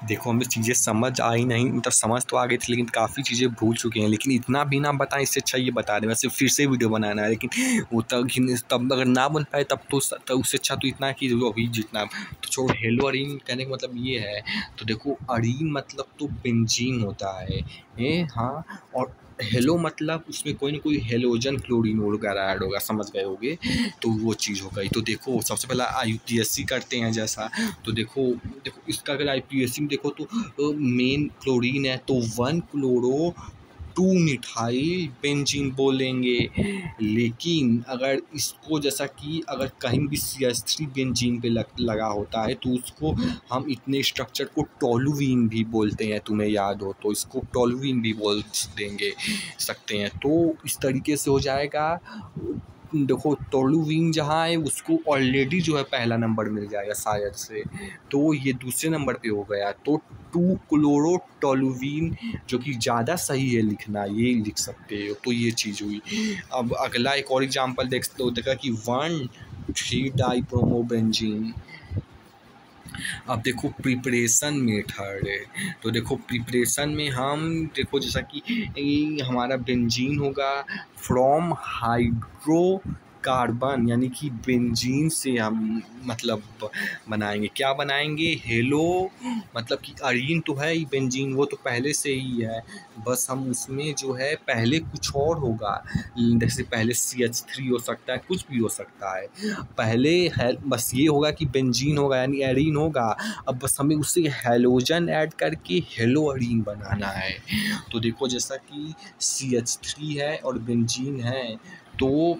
देखो हमें चीज़ें समझ आई नहीं, मतलब समझ तो आ गई थी लेकिन काफ़ी चीज़ें भूल चुके हैं, लेकिन इतना भी ना बताएं, इससे अच्छा ये बता दें, वैसे फिर से वीडियो बनाना है, लेकिन वो तब अगर ना बन पाए तब तो उससे अच्छा तो इतना है कि जो अभी जितना तो छोड़ो। हेलो अरीन कहने का मतलब ये है, तो देखो अरीन मतलब तो बेंजीन होता है हाँ, और हेलो मतलब उसमें कोई ना कोई हेलोजन क्लोरीन वगैरह ऐड होगा, समझ गए होगे, तो वो चीज़ हो गई। तो देखो सबसे पहला IUPAC करते हैं जैसा, तो देखो देखो इसका अगर IUPAC में देखो तो मेन क्लोरीन है तो 1 क्लोरो 2 मिथाइल बेंजीन बोलेंगे। लेकिन अगर इसको जैसा कि अगर कहीं भी CH3 बेंजीन पे लगा होता है तो उसको हम इतने स्ट्रक्चर को टोलुईन भी बोलते हैं, तुम्हें याद हो तो इसको टोलुईन भी बोल देंगे सकते हैं। तो इस तरीके से हो जाएगा। देखो टोलुईन जहाँ है उसको ऑलरेडी जो है पहला नंबर मिल जाएगा शायद से, तो ये दूसरे नंबर पे हो गया, तो 2 क्लोरो टोलुईन जो कि ज़्यादा सही है लिखना, ये लिख सकते हो। तो ये चीज़ हुई। अब अगला एक और एग्जांपल देखा कि 1,3 डाइब्रोमोबेंजीन। अब देखो प्रिपरेशन मेथड है, तो देखो प्रिपरेशन में हम देखो जैसा कि हमारा बेंजीन होगा फ्रॉम हाइड्रोकार्बन, यानी कि बेंजीन से हम मतलब बनाएंगे, क्या बनाएंगे, हेलो मतलब कि अरीन तो है ही, बेंजीन वो तो पहले से ही है, बस हम उसमें जो है पहले कुछ और होगा, जैसे पहले CH3 हो सकता है, कुछ भी हो सकता है, पहले है बस ये होगा कि बेंजीन होगा यानी एरीन होगा। अब बस हमें उससे हेलोजन ऐड करके हेलो अरीन बनाना है। तो देखो जैसा कि CH3 है और बेंजीन है, तो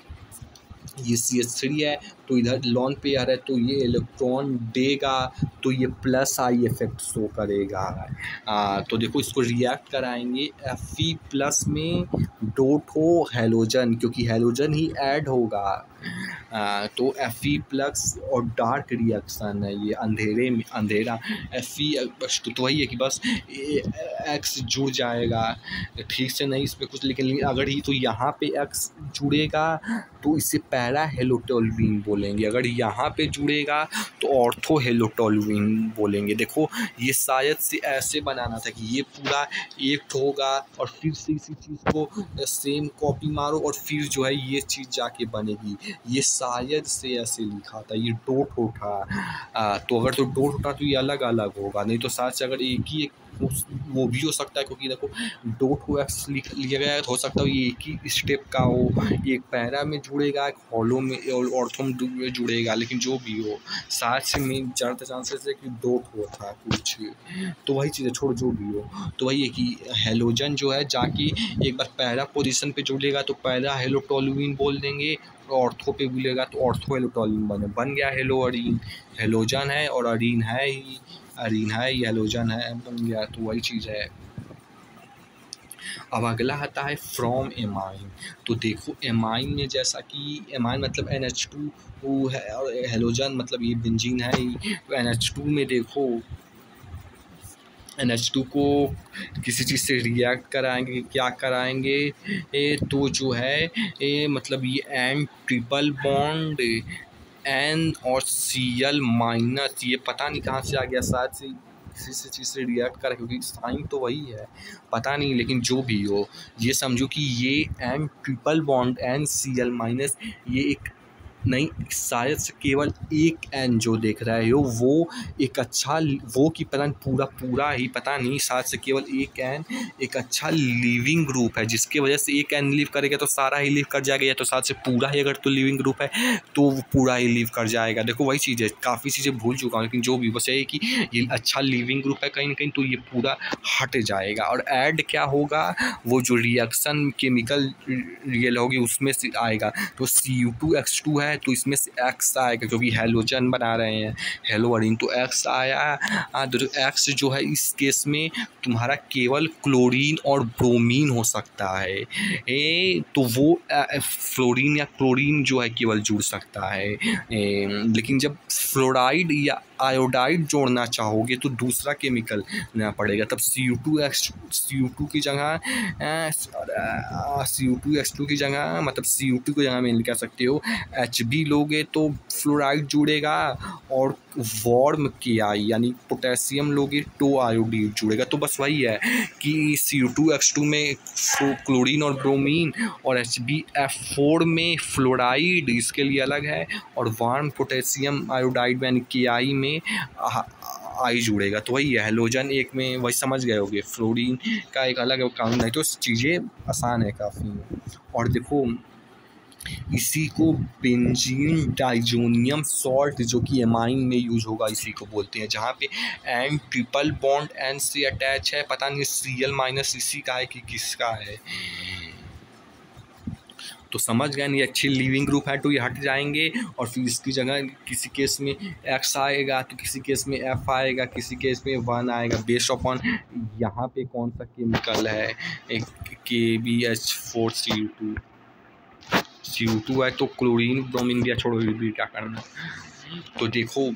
ये CH3 है तो इधर लॉन पेयर है तो ये इलेक्ट्रॉन देगा, तो ये प्लस आई इफेक्ट शो करेगा। तो देखो इसको रिएक्ट कराएंगे Fe प्लस में डोट हो हेलोजन, क्योंकि हेलोजन ही ऐड होगा। तो Fe प्लस और डार्क रिएक्शन है ये, अंधेरे में अंधेरा। Fe तो वही है कि बस X जुड़ जाएगा, ठीक से नहीं इसमें कुछ, लेकिन अगर ही तो यहाँ पे X जुड़ेगा तो इसे पैरा हेलोटोल्यूइन बोलेंगे, अगर यहाँ पे जुड़ेगा तो ऑर्थो हेलोटोल्यूइन बोलेंगे। देखो ये शायद से ऐसे बनाना था कि ये पूरा एक होगा और फिर से इसी चीज़ को सेम कॉपी मारो और फिर जो है ये चीज़ जाके बनेगी, ये शायद से ऐसे लिखा था, ये डॉट होता। तो अगर तो डॉट होता तो ये अलग अलग होगा, नहीं तो साथ से अगर एक ही वो भी हो सकता है, क्योंकि देखो डॉट को एक्स लिया गया है तो हो सकता है ये एक ही स्टेप का हो, एक पैरा में जुड़ेगा एक हॉलो में और ऑर्थो में जुड़ेगा, लेकिन जो भी हो साथ से में ज़्यादा चांसेस है कि डॉट हुआ था कुछ, तो वही चीज़ें छोड़ जो भी हो, तो वही है कि हेलोजन जो है जाके एक बार पैरा पोजीशन पे जुड़ेगा तो पैरा हेलोटोल्यूइन बोल देंगे, और ऑर्थो पे मिलेगा तो ऑर्थो हेलोटोल्यूइन बन गया हेलो अरीन। हेलोजन है और अरीन है ही, अरीन है ही हेलोजन है, बन गया, तो वही चीज़ है। अब अगला आता है फ्रॉम एमाइन। तो देखो एमाइन में जैसा कि एमाइन मतलब NH2 है और हेलोजन मतलब ये बेंजीन है ही, तो NH2 में देखो NH2 को किसी चीज़ से रिएक्ट कराएंगे, क्या कराएंगे, तो जो है मतलब ये N ट्रिपल बॉन्ड N और Cl माइनस, ये पता नहीं कहाँ से आ गया, शायद से किसी से चीज़ से रिएक्ट करा, क्योंकि साइन तो वही है, पता नहीं, लेकिन जो भी हो ये समझो कि ये N triple bond NCl minus, ये एक नहीं शायद से केवल एक N जो देख रहे हो वो एक अच्छा वो की पता पूरा ही पता नहीं, शायद से केवल एक N एक अच्छा लिविंग ग्रुप है, जिसके वजह से एक N लीव करेगा तो सारा ही लीव कर जाएगा, या तो साथ से पूरा ही अगर तो लिविंग ग्रुप है तो वो पूरा ही लीव कर जाएगा। देखो वही चीज़ है, काफ़ी चीज़ें भूल चुका हूँ, लेकिन जो भी बस यही कि ये अच्छा लिविंग ग्रुप है कहीं ना कहीं तो ये पूरा हट जाएगा। और ऐड क्या होगा, वो जो रिएक्शन केमिकल रियल होगी उसमें से आएगा, तो Cu2X2 है तो इसमें से X आएगा क्योंकि हेलोजन बना रहे हैं हेलो अरीन, तो X आया। तो X जो है इस केस में तुम्हारा केवल क्लोरीन और ब्रोमीन हो सकता है, तो वो फ्लोरीन या क्लोरीन जो है केवल जुड़ सकता है, लेकिन जब फ्लोराइड या आयोडाइड जोड़ना चाहोगे तो दूसरा केमिकल लेना पड़ेगा, तब CO2 की जगह CO2H2 की जगह मतलब CO2 की जगह में कह सकते हो HB लोगे तो फ्लोराइड जुड़ेगा, और वार्म KI यानी पोटेशियम लोगे तो आयोडीन जुड़ेगा। तो बस वही है कि CO2H2 में क्लोरीन और ब्रोमीन, और HbF4 में फ्लोराइड इसके लिए अलग है, और वार्म पोटेशियम आयोडाइड यानी KI में आई जुड़ेगा। तो वही है हेलोजन एक में, वही समझ गए होगे, फ्लोरीन का एक अलग कानून है। तो चीज़ें आसान है काफ़ी। और देखो इसी को बेंजीन डाइजोनियम सॉल्ट जो कि एमाइन में यूज होगा इसी को बोलते हैं, जहाँ पे एन ट्रिपल बॉन्ड एन से अटैच है, पता नहीं Cl- इसी का है कि किसका है। तो समझ गए, ये अच्छी लिविंग ग्रुप है तो ये हट जाएंगे, और फिर इसकी जगह किसी केस में X आएगा तो किसी केस में F आएगा, किसी केस में 1 आएगा, बेस्ड अपॉन यहाँ पे कौन सा केमिकल है, KBH4CO2 है तो क्लोरीन ब्रोमीन भी छोड़ो, भी क्या करना। तो देखो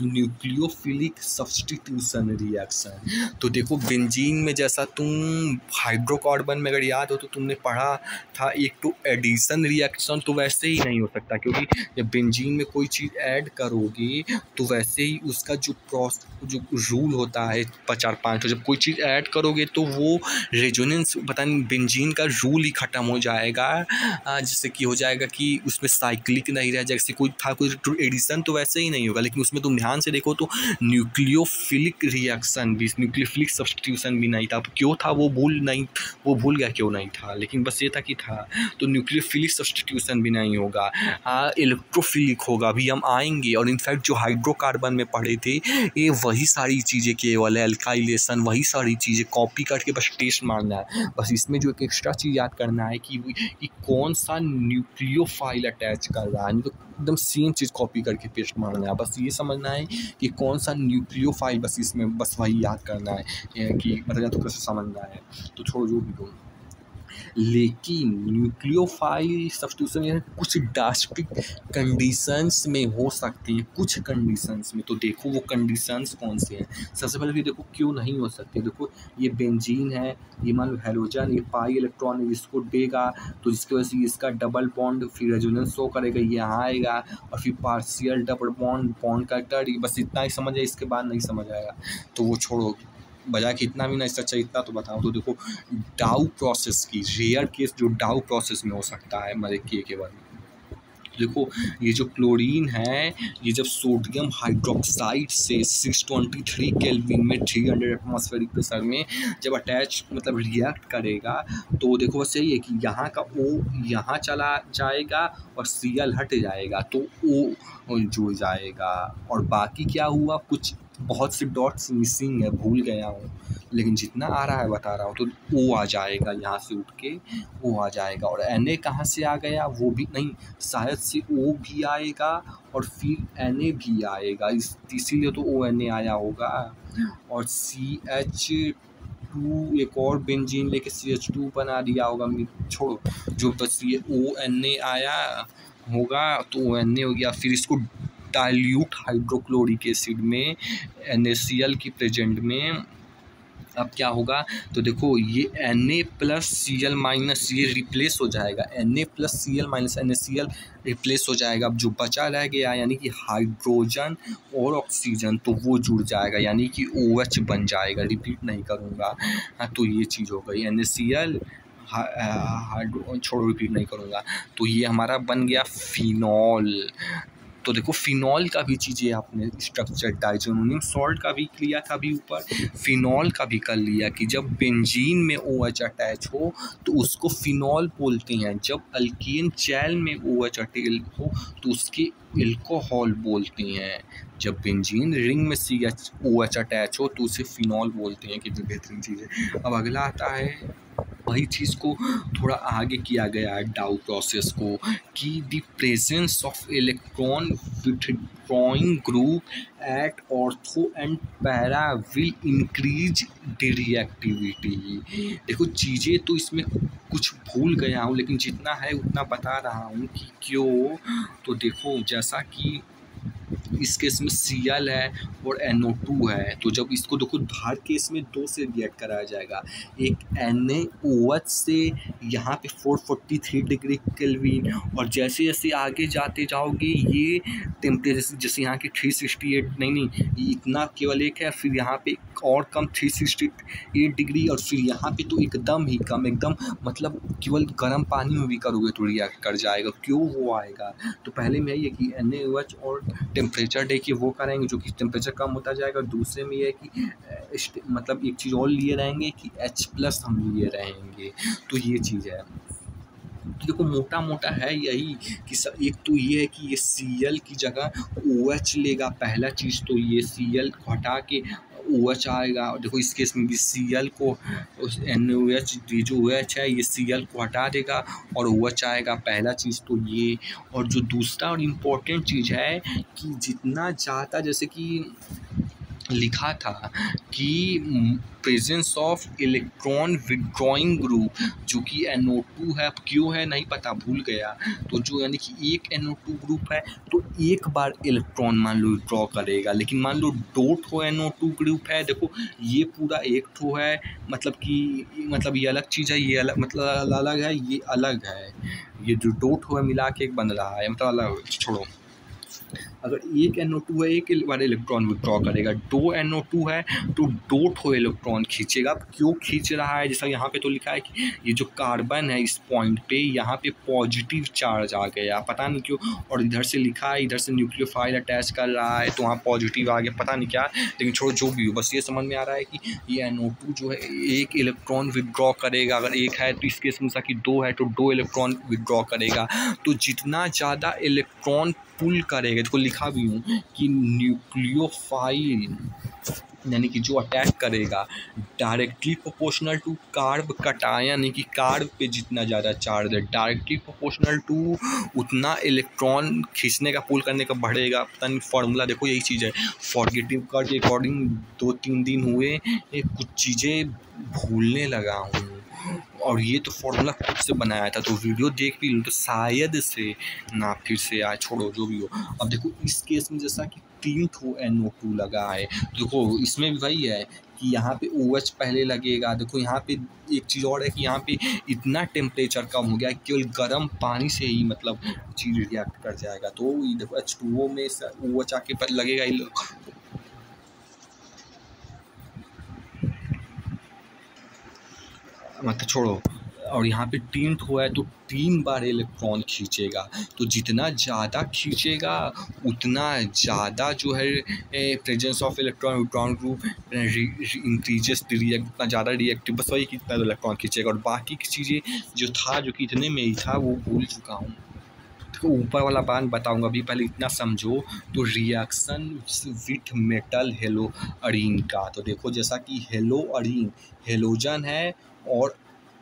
न्यूक्लियोफिलिक सब्स्टिट्यूशन रिएक्शन, तो देखो बेंजीन में जैसा तुम हाइड्रोकार्बन में अगर याद हो तो तुमने पढ़ा था एक तो एडिशन रिएक्शन, तो वैसे ही नहीं हो सकता, क्योंकि जब बेंजीन में कोई चीज़ ऐड करोगे तो वैसे ही उसका जो रूल होता है 4-5, तो जब कोई चीज़ ऐड करोगे तो वो रेजोनेंस पता नहीं बेंजीन का रूल ही ख़त्म हो जाएगा, जैसे कि हो जाएगा कि उसमें साइक्लिक नहीं रह, जैसे कोई था कोई एडिशन तो वैसे ही नहीं होगा, लेकिन उसमें तुम ध्यान से देखो तो न्यूक्लियोफिलिक रिएक्शन भी, न्यूक्लियोफिलिक सब्स्टिट्यूशन भी नहीं था। क्यों था वो भूल गया क्यों नहीं था, लेकिन बस ये था कि था। तो न्यूक्लियोफिलिक सब्स्टिट्यूशन भी नहीं होगा, इलेक्ट्रोफिलिक होगा, अभी हम आएंगे। और इनफैक्ट जो हाइड्रोकार्बन में पढ़े थे ये वही सारी चीज़ें केवल है, अल्काइलेशन वही सारी चीज़ें कॉपी करके बस टेस्ट मारना है। बस इसमें जो एक एक्स्ट्रा चीज़ याद करना है कि कौन सा न्यूक्लियोफाइल अटैच कर रहा है, तो एकदम सेम चीज़ कॉपी करके पेस्ट मारना है, बस ये समझना है कि कौन सा न्यूक्लियोफाइल, बस इसमें बस वही याद करना है कि मतलब तो कैसे समझना है। तो छोड़ो जो भी दो, लेकिन न्यूक्लियोफाइल सब्स्टिट्यूशन कुछ ड्रास्टिक कंडीशंस में हो सकती है, कुछ कंडीशंस में। तो देखो वो कंडीशंस कौन से हैं। सबसे पहले भी देखो क्यों नहीं हो सकते। देखो ये बेंजीन है, ये मान लो हेलोजन, ये पाई इलेक्ट्रॉन इसको देगा तो जिसकी वजह से इसका डबल बॉन्ड फिर रेजोनेंस शो करेगा, ये यहाँ आएगा, और फिर पार्शियल डबल बॉन्ड का टर्ड, बस इतना ही समझ है, इसके बाद नहीं समझ आएगा तो वो छोड़ो, बजाय कि इतना भी नहीं सच्चा इतना तो बताओ। तो देखो डाउ प्रोसेस की रेयर केस जो डाउ प्रोसेस में हो सकता है मतलब के बारे में, देखो ये जो क्लोरीन है ये जब सोडियम हाइड्रोक्साइड से 623 केल्विन में 300 एटमॉस्फेरिक प्रेशर में जब अटैच मतलब रिएक्ट करेगा, तो देखो बस यही है कि यहाँ का O यहाँ चला जाएगा और Cl हट जाएगा तो O जुड़ जाएगा, और बाकी क्या हुआ कुछ बहुत से डॉट्स मिसिंग है, भूल गया हूँ, लेकिन जितना आ रहा है बता रहा हूँ। तो O आ जाएगा, यहाँ से उठ के O आ जाएगा, और Na कहाँ से आ गया वो भी नहीं, शायद से O भी आएगा और फिर Na भी आएगा, इसीलिए तो ONA आया होगा। और CH2 एक और बेंजीन लेके CH2 बना दिया होगा, छोड़ो जो बस ये ONA आया होगा तो ONA हो गया, फिर इसको डाइल्यूट हाइड्रोक्लोरिक एसिड में NaCl की प्रेजेंट में अब क्या होगा, तो देखो ये Na+Cl- ये रिप्लेस हो जाएगा, Na+Cl- NaCl रिप्लेस हो जाएगा। अब जो बचा रह गया यानी कि हाइड्रोजन और ऑक्सीजन तो वो जुड़ जाएगा यानी कि OH बन जाएगा, रिपीट नहीं करूँगा। हाँ तो ये चीज़ हो गई NaCl छोड़ो रिपीट नहीं करूँगा। तो ये हमारा बन गया फिनॉल। तो देखो फिनॉल का भी चीज़ें आपने स्ट्रक्चर डाइजोनियम सॉल्ट का भी किया था अभी ऊपर, फिनॉल का भी कर लिया कि जब बेंजीन में OH अटैच हो तो उसको फिनॉल बोलते हैं, जब अल्केन चैन में OH अटैच हो तो उसके एल्कोहल बोलते हैं, जब बेंजीन रिंग में OH अटैच हो तो उसे फिनॉल बोलते हैं। कितनी बेहतरीन चीज़ है। अब अगला आता है वही चीज़ को थोड़ा आगे किया गया है डाउ प्रोसेस को कि the presence of electron withdrawing group at ortho and para will increase the reactivity. देखो चीज़ें तो इसमें कुछ भूल गया हूँ लेकिन जितना है उतना बता रहा हूँ कि क्यों। तो देखो जैसा कि इस केस में Cl है और NO2 है। तो जब इसको देखो हर केस में 2 से रिएक्ट कराया जाएगा, एक NaOH से यहाँ पे 443 डिग्री केल्विन, और जैसे जैसे आगे जाते जाओगे ये टेम्परेचर जैसे यहाँ की 368 नहीं ये इतना केवल एक है, फिर यहाँ पे और कम 368 डिग्री, और फिर यहाँ पे तो एकदम ही कम, एकदम मतलब केवल गर्म पानी में भी करोगे तो रिएक्ट कर जाएगा। क्यों वो आएगा? तो पहले में ये कि NaOH और टेम्परेचर देखिए वो करेंगे जो कि टेम्परेचर कम होता जाएगा। दूसरे में ये है कि मतलब एक चीज़ और लिए रहेंगे कि H+ हम लिए रहेंगे। तो ये चीज़ है। तो देखो मोटा मोटा है यही कि एक तो ये है कि ये Cl की जगह OH लेगा, पहला चीज़ तो ये Cl को हटा के OH आएगा। और देखो इस केस में भी Cl को NaOH जो OH है ये Cl को हटा देगा और OH आएगा, पहला चीज़ तो ये। और जो दूसरा और इम्पोर्टेंट चीज़ है कि जितना ज़्यादा जैसे कि लिखा था कि presence of electron withdrawing group जो कि NO2 है, क्यों है नहीं पता भूल गया। तो जो यानी कि एक NO2 ग्रुप है तो एक बार इलेक्ट्रॉन मान लो विड्रॉ करेगा, लेकिन मान लो 2 ठो NO2 ग्रुप है, देखो ये पूरा 1 ठो है, मतलब कि मतलब ये अलग चीज़ है, ये अलग मतलब अलग है, ये अलग है, ये जो 2 ठो है मिला के एक बन रहा है, मतलब अलग। छोड़ो, अगर एक NO2 है एक बार इलेक्ट्रॉन विड्रॉ करेगा, 2 NO2 है तो 2 ठो इलेक्ट्रॉन खींचेगा। क्यों खींच रहा है? जैसा यहाँ पे तो लिखा है कि ये जो कार्बन है इस पॉइंट पे यहाँ पे पॉजिटिव चार्ज आ गया, पता नहीं क्यों, और इधर से लिखा है इधर से न्यूक्लियोफाइल अटैच कर रहा है तो वहाँ पॉजिटिव आ गया, पता नहीं क्या, लेकिन छोड़ो जो भी हो, बस ये समझ में आ रहा है कि ये NO2 जो है एक इलेक्ट्रॉन विड्रॉ करेगा। अगर एक है तो इस केस में कि 2 है तो 2 इलेक्ट्रॉन विड्रॉ करेगा। तो जितना ज़्यादा इलेक्ट्रॉन पुल करेगा, इसको लिखा भी हूँ कि न्यूक्लियोफाइल यानी कि जो अटैक करेगा directly proportional to carbocation, यानी कि कार्ब पे जितना ज़्यादा चार्ज है डायरेक्टली प्रोपोर्शनल टू उतना इलेक्ट्रॉन खींचने का पुल करने का बढ़ेगा। पता नहीं फॉर्मूला देखो यही चीज़ है, फॉरगेटिव का के अकॉर्डिंग 2-3 दिन हुए कुछ चीज़ें भूलने लगा हूँ, और ये तो फॉर्मूला खुद से बनाया था, तो वीडियो देख भी लूँ तो शायद से ना फिर से आए, छोड़ो जो भी हो। अब देखो इस केस में जैसा कि 3 ठो NO2 लगा है, तो देखो इसमें भी वही है कि यहाँ पे OH पहले लगेगा। देखो यहाँ पे एक चीज़ और है कि यहाँ पे इतना टेम्परेचर कम हो गया केवल गर्म पानी से ही मतलब चीज़ रिएक्ट कर जाएगा। तो देखो H2O में OH आके पर लगेगा, मतलब छोड़ो। और यहाँ पे 3 ठो है तो 3 बार इलेक्ट्रॉन खींचेगा, तो जितना ज़्यादा खींचेगा उतना ज़्यादा जो है presence of electron withdrawn group increases react, उतना ज़्यादा रिएक्टिव, बस वही कितना इलेक्ट्रॉन खींचेगा। और बाकी की चीज़ें जो था जो कि इतने में ही था वो भूल चुका हूँ, तो ऊपर वाला बात बताऊंगा, अभी पहले इतना समझो। तो reaction with metal hello Areen का, तो देखो जैसा कि हेलो अरीन हेलोजन है और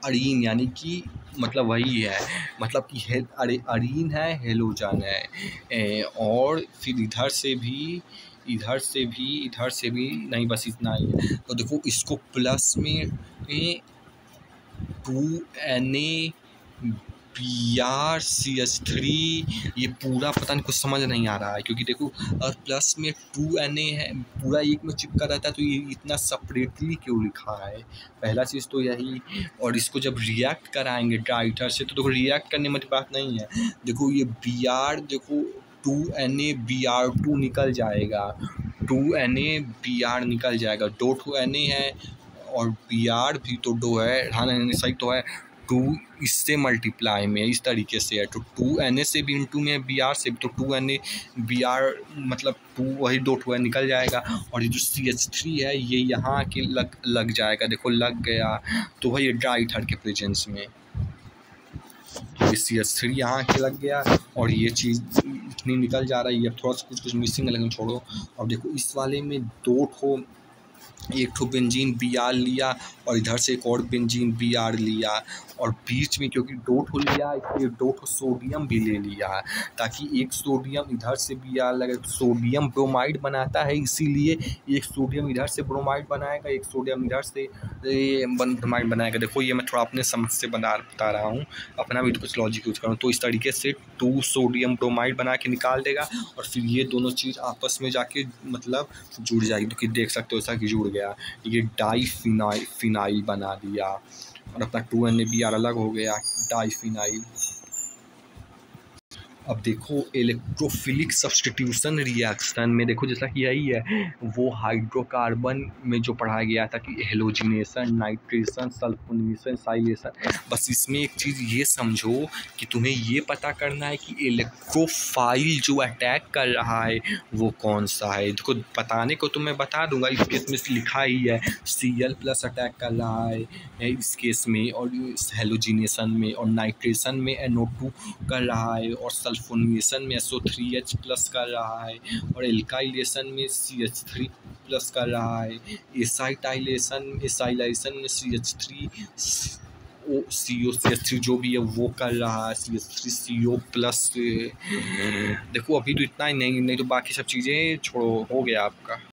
अरीन यानी कि मतलब वही है, मतलब कि अरीन है हेलोजन है, और फिर इधर से भी नहीं, बस इतना ही है। तो देखो इसको प्लस में 2NaBrCH3, ये पूरा पता नहीं कुछ समझ नहीं आ रहा है, क्योंकि देखो और प्लस में 2Na है, पूरा एक में चिपका रहता है, तो ये इतना सेपरेटली क्यों लिखा है? पहला चीज़ तो यही। और इसको जब रिएक्ट कराएंगे डाइटर से तो देखो रिएक्ट करने में बात नहीं है, देखो ये Br देखो 2NaBr2 निकल जाएगा, 2NaBr निकल जाएगा, 2 ठो Na है और Br भी तो 2 है, हाँ सही तो है, 2 इससे मल्टीप्लाई में इस तरीके से है, तो 2Na से भी इंटू में Br से भी, तो 2NaBr मतलब 2 वही 2 ठो है निकल जाएगा। और ये जो CH3 है ये यहाँ के लग जाएगा, देखो लग गया, तो वही डाइटर के प्रेजेंस में ये CH3 यहाँ के लग गया, और ये चीज़ इतनी निकल जा रहा है, ये थोड़ा सा कुछ मिसिंग है, लेकिन छोड़ो। अब देखो इस वाले में 2 ठो एक ठो बेंजीन Br लिया और इधर से एक और बेंजीन Br लिया, और बीच में क्योंकि 2 ठो लिया इसलिए 2 ठो सोडियम भी ले लिया, ताकि एक सोडियम इधर से Br लगे। सोडियम ब्रोमाइड बनाता है, इसीलिए एक सोडियम इधर से ब्रोमाइड बनाएगा, एक सोडियम इधर से ब्रोमाइड बनाएगा। देखो ये मैं थोड़ा अपने समझ से बता रहा हूँ, अपना भी तो कुछ लॉजिक यूज करूँ। तो इस तरीके से 2 सोडियम ब्रोमाइड बना के निकाल देगा, और फिर ये दोनों चीज़ आपस में जाके मतलब जुड़ जाएगी। तो कि देख सकते हो ऐसा कि जुड़ गया, ये डाईफिनाइल बना दिया, और अपना 2NaBr अलग हो गया, डाईफिनाइल। अब देखो इलेक्ट्रोफिलिक सब्स्टिट्यूशन रिएक्शन में देखो, जैसा कि यही है वो हाइड्रोकार्बन में जो पढ़ाया गया था कि हेलोजिनेशन, नाइट्रेशन, सल्फोनेशन, साइलेशन। बस इसमें एक चीज़ ये समझो कि तुम्हें ये पता करना है कि इलेक्ट्रोफाइल जो अटैक कर रहा है वो कौन सा है। देखो बताने को तो मैं बता दूंगा, इस केस में लिखा ही है Cl+ अटैक कर रहा है इस केस में, और हेलोजिनेशन में, और नाइट्रेशन में NO2 कर रहा है, और सल्फोनेशन में SO3H+ कर रहा है, और एल्काइलेशन में CH3+ कर रहा है, एसाइलाइजेशन में CH3 जो भी है वो कर रहा है, CH3CO+। देखो अभी तो इतना ही, नहीं तो बाकी सब चीज़ें छोड़ो, हो गया आपका।